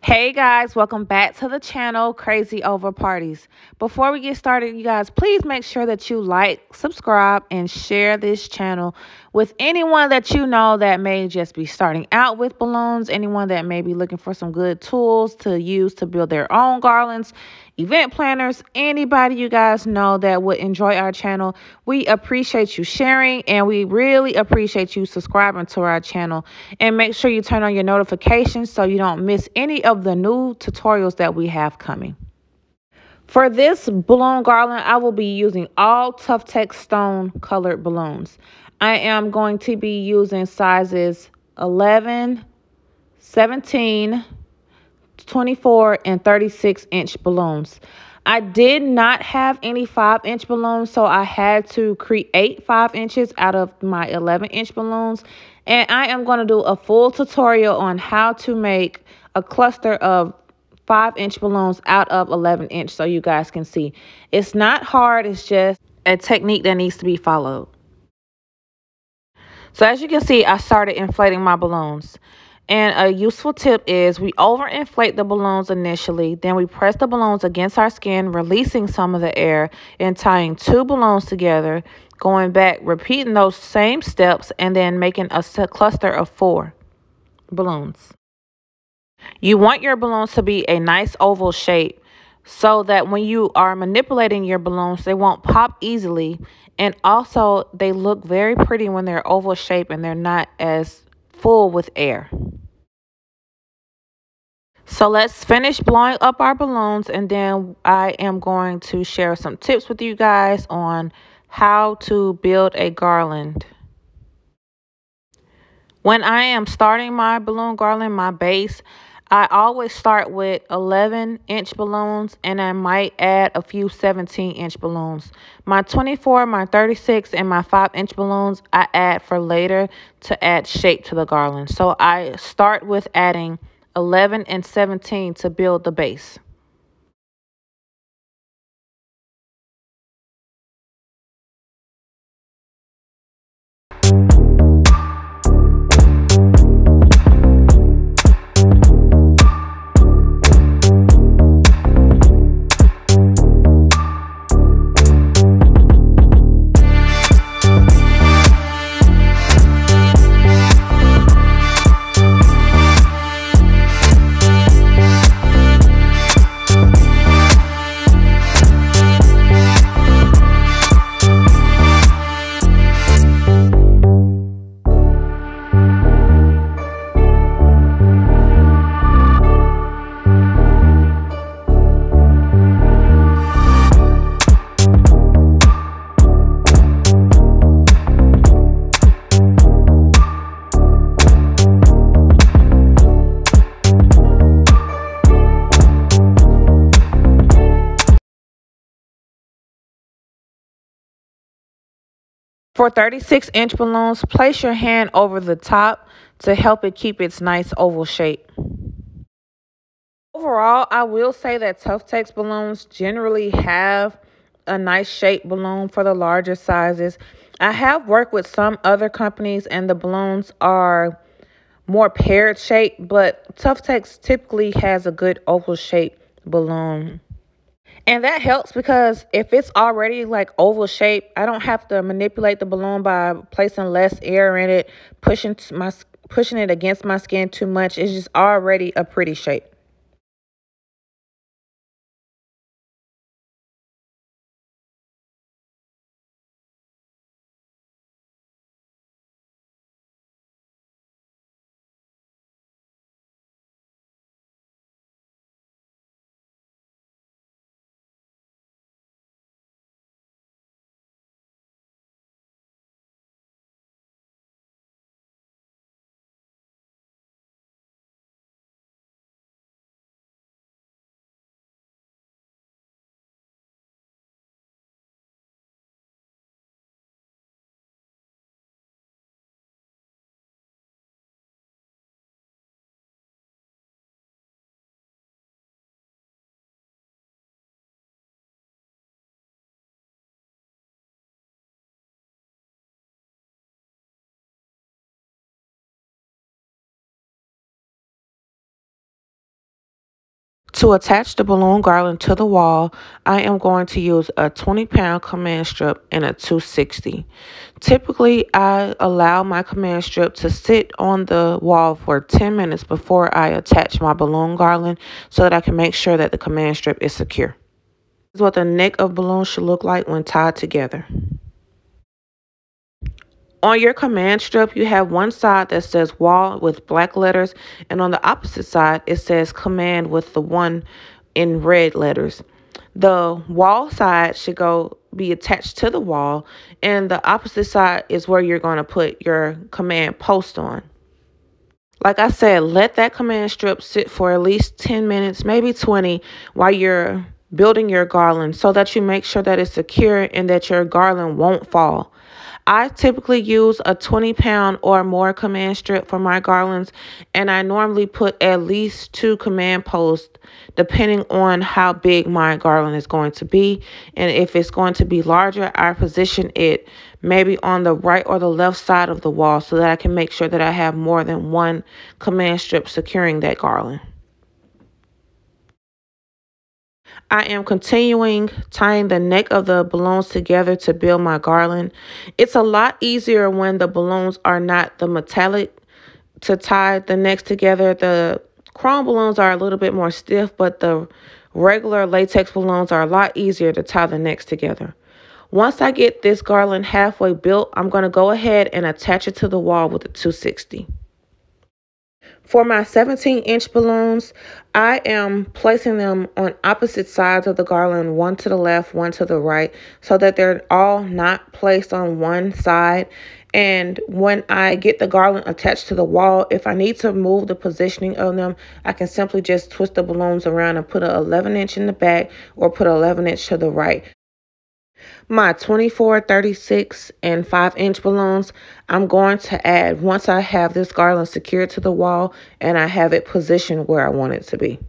Hey guys, welcome back to the channel Crazy Over Parties. Before we get started, you guys, please make sure that you like, subscribe, and share this channel with anyone that you know that may just be starting out with balloons, anyone that may be looking for some good tools to use to build their own garlands, event planners, anybody you guys know that would enjoy our channel. We appreciate you sharing, and we really appreciate you subscribing to our channel. And make sure you turn on your notifications so you don't miss any of the new tutorials that we have coming. For this balloon garland, I will be using all Tuftex stone colored balloons. I am going to be using sizes 11, 17, 24, and 36-inch balloons. I did not have any 5-inch balloons, so I had to create 5 inches out of my 11-inch balloons. And I am going to do a full tutorial on how to make a cluster of 5-inch balloons out of 11-inch so you guys can see. It's not hard, it's just a technique that needs to be followed. So as you can see, I started inflating my balloons. And a useful tip is we overinflate the balloons initially, then we press the balloons against our skin, releasing some of the air and tying 2 balloons together, going back, repeating those same steps, and then making a cluster of 4 balloons. You want your balloons to be a nice oval shape so that when you are manipulating your balloons, they won't pop easily. And also, they look very pretty when they're oval shape and they're not as full with air. So let's finish blowing up our balloons, and then I am going to share some tips with you guys on how to build a garland. When I am starting my balloon garland, my base, I always start with 11-inch balloons, and I might add a few 17-inch balloons. My 24, my 36, and my 5-inch balloons I add for later to add shape to the garland. So I start with adding 11 and 17 to build the base. For 36-inch balloons, place your hand over the top to help it keep its nice oval shape. Overall, I will say that Tuftex balloons generally have a nice shaped balloon for the larger sizes. I have worked with some other companies and the balloons are more pear shaped, but Tuftex typically has a good oval shaped balloon. And that helps because if it's already like oval shape, I don't have to manipulate the balloon by placing less air in it, pushing it against my skin too much. It's just already a pretty shape. To attach the balloon garland to the wall, I am going to use a 20-pound command strip and a 260. Typically, I allow my command strip to sit on the wall for 10 minutes before I attach my balloon garland so that I can make sure that the command strip is secure. This is what the neck of balloon should look like when tied together. On your command strip, you have one side that says wall with black letters, and on the opposite side, it says command with the one in red letters. The wall side should be attached to the wall, and the opposite side is where you're going to put your command post on. Like I said, let that command strip sit for at least 10 minutes, maybe 20, while you're building your garland so that you make sure that it's secure and that your garland won't fall. I typically use a 20-pound or more command strip for my garlands, and I normally put at least 2 command posts depending on how big my garland is going to be. And if it's going to be larger, I position it maybe on the right or the left side of the wall so that I can make sure that I have more than one command strip securing that garland. I am continuing tying the neck of the balloons together to build my garland. It's a lot easier when the balloons are not the metallic to tie the necks together. The chrome balloons are a little bit more stiff, but the regular latex balloons are a lot easier to tie the necks together. Once I get this garland halfway built, I'm going to go ahead and attach it to the wall with a 260. For my 17-inch balloons, I am placing them on opposite sides of the garland, one to the left, one to the right, so that they're all not placed on one side. And when I get the garland attached to the wall, if I need to move the positioning of them, I can simply just twist the balloons around and put an 11-inch in the back or put an 11-inch to the right. My 24, 36, and 5-inch balloons, I'm going to add once I have this garland secured to the wall and I have it positioned where I want it to be.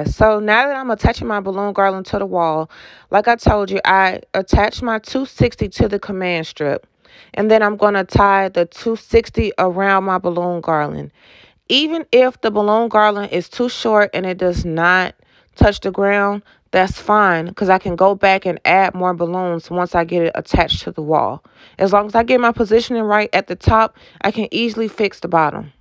So now that I'm attaching my balloon garland to the wall, like I told you, I attach my 260 to the command strip. And then I'm going to tie the 260 around my balloon garland. Even if the balloon garland is too short and it does not touch the ground, that's fine, because I can go back and add more balloons once I get it attached to the wall. As long as I get my positioning right at the top, I can easily fix the bottom.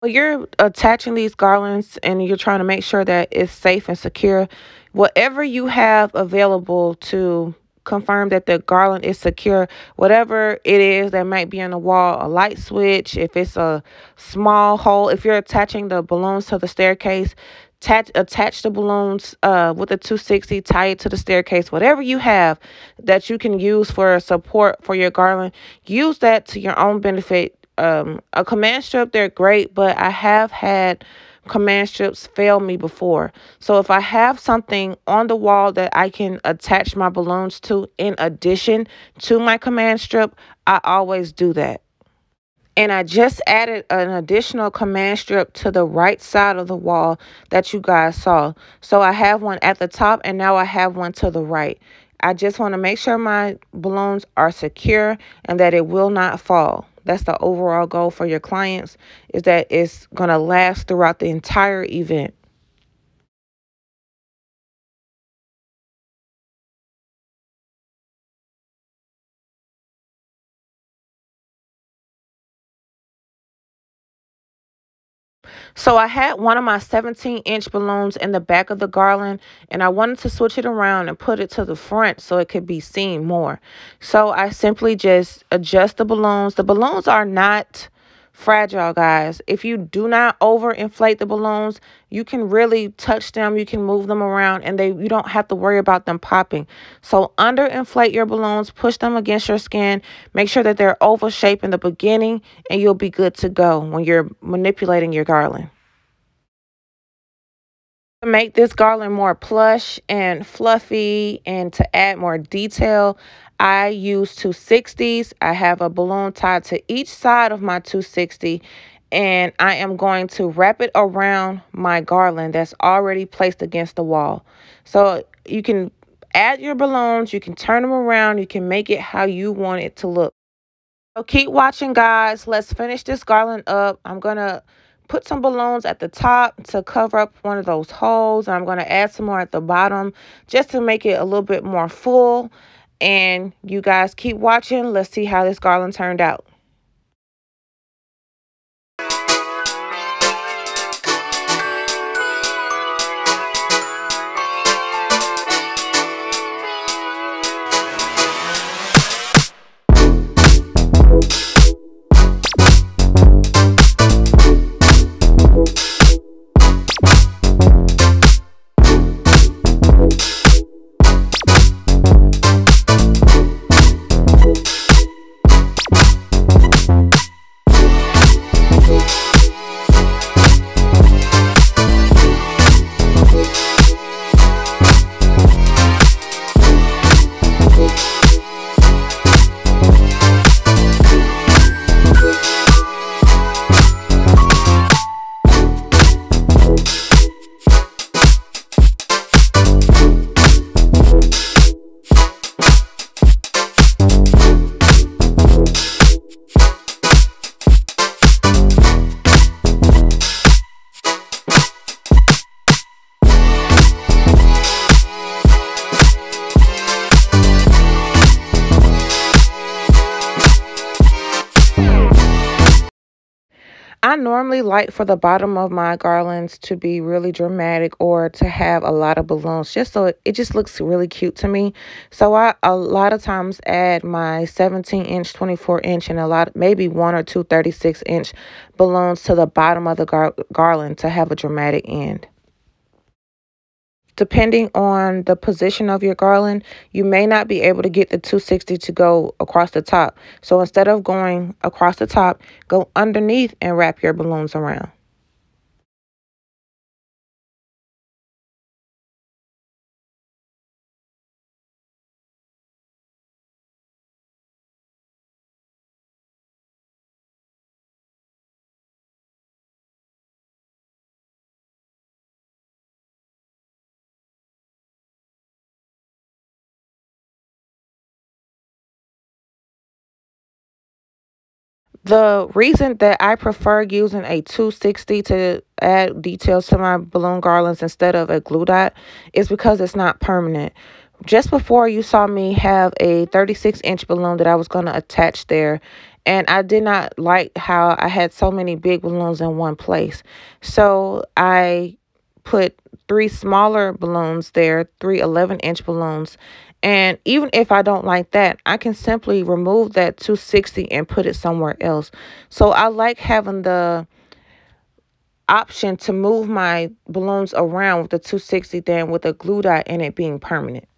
When you're attaching these garlands and you're trying to make sure that it's safe and secure, whatever you have available to confirm that the garland is secure, whatever it is that might be on the wall, a light switch, if it's a small hole, if you're attaching the balloons to the staircase, attach the balloons with a 260, tie it to the staircase, whatever you have that you can use for support for your garland, use that to your own benefit. A command strip, they're great, but I have had command strips fail me before. So if I have something on the wall that I can attach my balloons to in addition to my command strip, I always do that. And I just added an additional command strip to the right side of the wall that you guys saw. So I have one at the top and now I have one to the right. I just want to make sure my balloons are secure and that it will not fall. That's the overall goal for your clients, is that it's going to last throughout the entire event. So I had one of my 17-inch balloons in the back of the garland, and I wanted to switch it around and put it to the front so it could be seen more. So I simply just adjust the balloons. The balloons are not fragile, guys. If you do not overinflate the balloons, you can really touch them, you can move them around, and you don't have to worry about them popping. So underinflate your balloons, push them against your skin, make sure that they're oval shape in the beginning, and you'll be good to go when you're manipulating your garland. To make this garland more plush and fluffy and to add more detail, I use 260s. I have a balloon tied to each side of my 260, and I am going to wrap it around my garland that's already placed against the wall. So you can add your balloons, you can turn them around, you can make it how you want it to look. So keep watching, guys. Let's finish this garland up. I'm going to put some balloons at the top to cover up one of those holes. And I'm going to add some more at the bottom just to make it a little bit more full. And you guys keep watching. Let's see how this garland turned out. I normally like for the bottom of my garlands to be really dramatic or to have a lot of balloons, just so it just looks really cute to me. So I a lot of times add my 17-inch, 24-inch, and maybe 1 or 2 36-inch balloons to the bottom of the garland to have a dramatic end. Depending on the position of your garland, you may not be able to get the 260 to go across the top. So instead of going across the top, go underneath and wrap your balloons around. The reason that I prefer using a 260 to add details to my balloon garlands instead of a glue dot is because it's not permanent. Just before, you saw me have a 36-inch balloon that I was going to attach there, and I did not like how I had so many big balloons in one place. So I put 3 smaller balloons there, 3 11-inch balloons. And even if I don't like that, I can simply remove that 260 and put it somewhere else. So I like having the option to move my balloons around with the 260 than with a glue dot and it being permanent.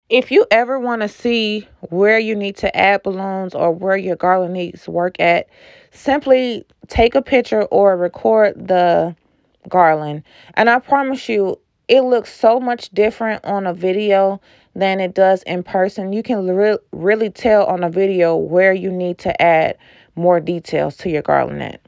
If you ever want to see where you need to add balloons or where your garland needs work at, simply take a picture or record the garland. And I promise you, It looks so much different on a video than it does in person. You can really tell on a video where you need to add more details to your garland.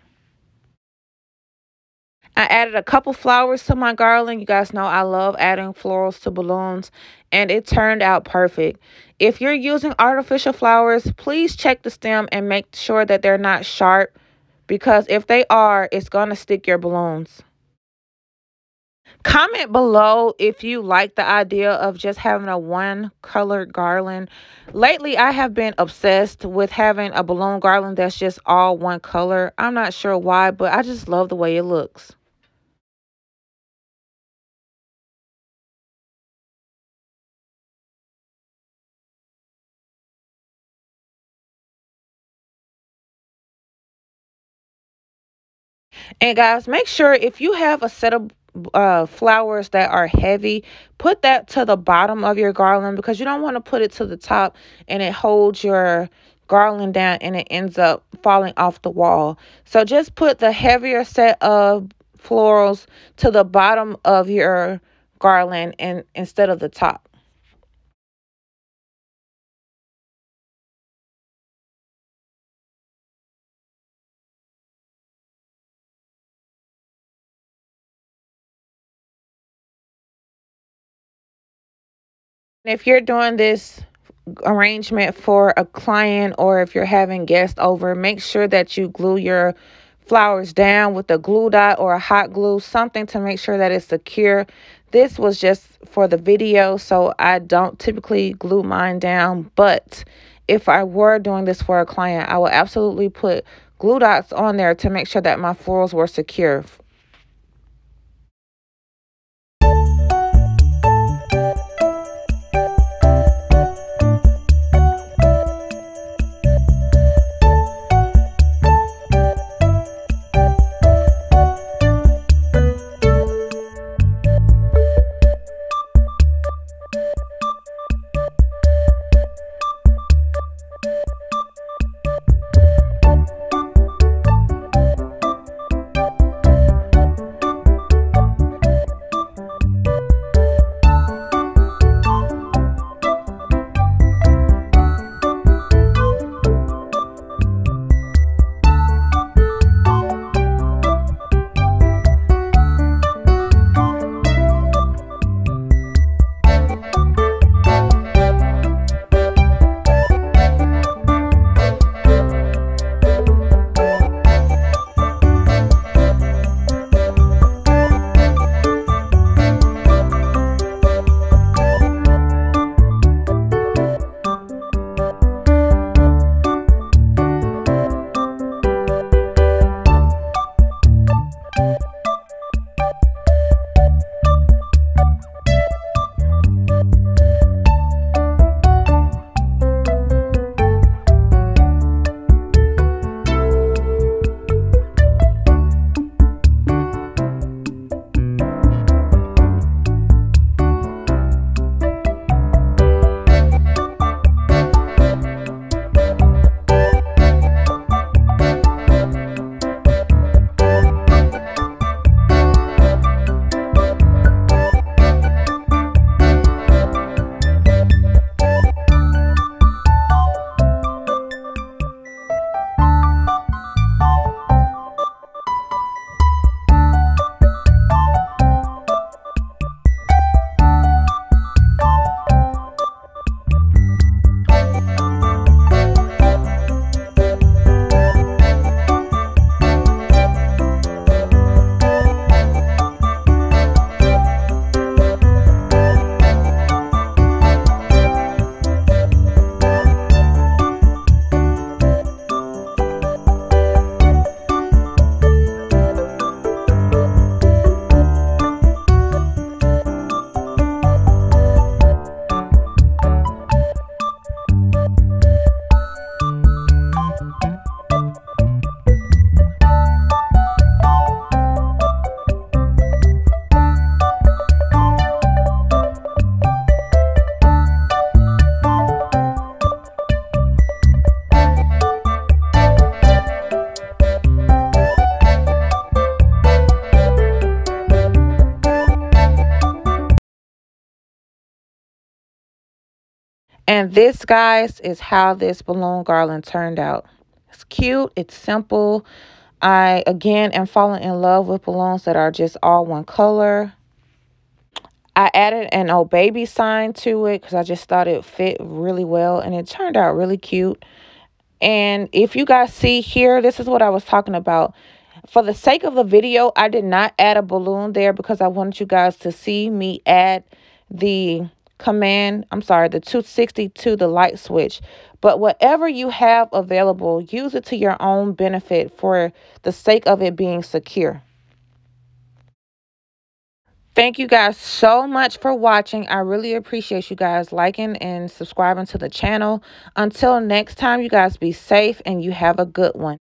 I added a couple flowers to my garland. You guys know I love adding florals to balloons, and it turned out perfect. If you're using artificial flowers, please check the stem and make sure that they're not sharp, because if they are, it's going to stick your balloons. Comment below if you like the idea of just having a one colored garland. Lately, I have been obsessed with having a balloon garland that's just all one color. I'm not sure why, but I just love the way it looks. And guys, make sure if you have a set of flowers that are heavy, put that to the bottom of your garland, because you don't want to put it to the top and it holds your garland down and it ends up falling off the wall. So just put the heavier set of florals to the bottom of your garland and instead of the top. If you're doing this arrangement for a client, or if you're having guests over, make sure that you glue your flowers down with a glue dot or a hot glue, something to make sure that it's secure. This was just for the video, so I don't typically glue mine down, but if I were doing this for a client, I would absolutely put glue dots on there to make sure that my florals were secure. And this, guys, is how this balloon garland turned out. It's cute. It's simple. I, again, am falling in love with balloons that are just all one color. I added an old baby sign to it because I just thought it fit really well. And it turned out really cute. And if you guys see here, this is what I was talking about. For the sake of the video, I did not add a balloon there because I wanted you guys to see me add the the 260 to the light switch. But whatever you have available, use it to your own benefit for the sake of it being secure. Thank you guys so much for watching. I really appreciate you guys liking and subscribing to the channel. Until next time, you guys be safe and you have a good one.